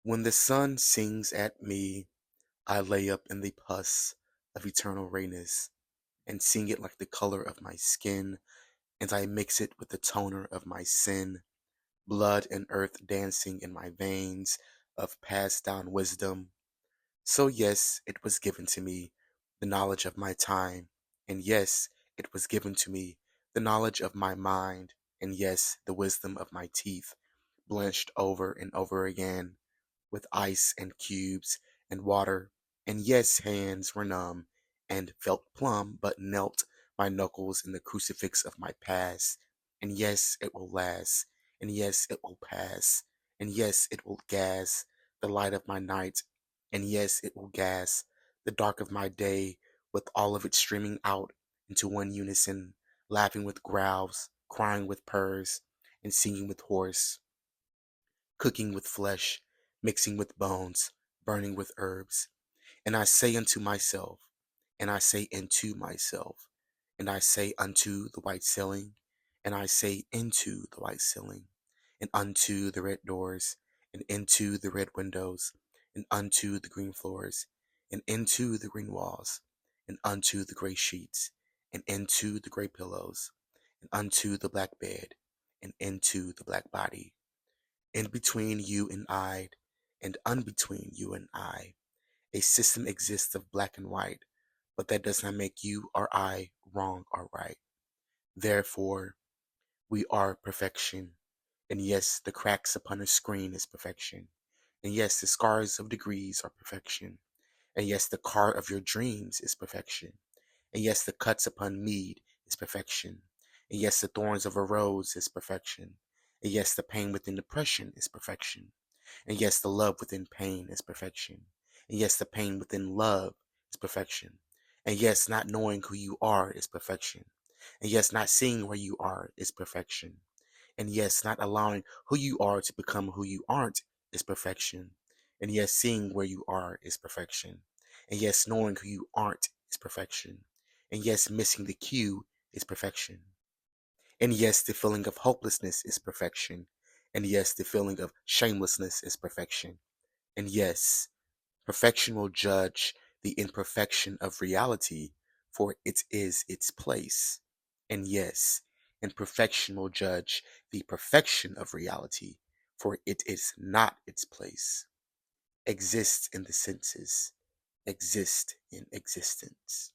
When the sun sings at me, I lay up in the pus of eternal rayness, and sing it like the color of my skin, and I mix it with the toner of my sin, blood and earth dancing in my veins of passed down wisdom. So yes, it was given to me, the knowledge of my time, and yes, it was given to me, the knowledge of my mind, and yes, the wisdom of my teeth, blanched over and over again with ice and cubes and water, and yes, hands were numb and felt plumb, but knelt my knuckles in the crucifix of my past. And yes, it will last, and yes, it will pass, and yes, it will gas the light of my night, and yes, it will gas the dark of my day, with all of it streaming out into one unison, laughing with growls, crying with purrs, and singing with hoarse, cooking with flesh, mixing with bones, burning with herbs. And I say unto myself, and I say into myself, and I say unto the white ceiling, and I say into the white ceiling, and unto the red doors, and into the red windows, and unto the green floors, and into the green walls, and unto the gray sheets, and into the gray pillows, and unto the black bed, and into the black body, in between you and unbetween you and I, a system exists of black and white, but that does not make you or I wrong or right. Therefore, we are perfection. And yes, the cracks upon a screen is perfection. And yes, the scars of degrees are perfection. And yes, the car of your dreams is perfection. And yes, the cuts upon mead is perfection. And yes, the thorns of a rose is perfection. And yes, the pain within depression is perfection. And yes, the love within pain is perfection. And yes, the pain within love is perfection. And yes, not knowing who you are is perfection. And yes, not seeing where you are is perfection. And yes, not allowing who you are to become who you aren't is perfection. And yes, seeing where you are is perfection. And yes, knowing who you aren't is perfection. And yes, missing the cue is perfection. And yes, the feeling of hopelessness is perfection. And yes, the feeling of shamelessness is perfection. And yes, perfection will judge the imperfection of reality, for it is its place. And yes, imperfection will judge the perfection of reality, for it is not its place. Exist in the senses, exist in existence.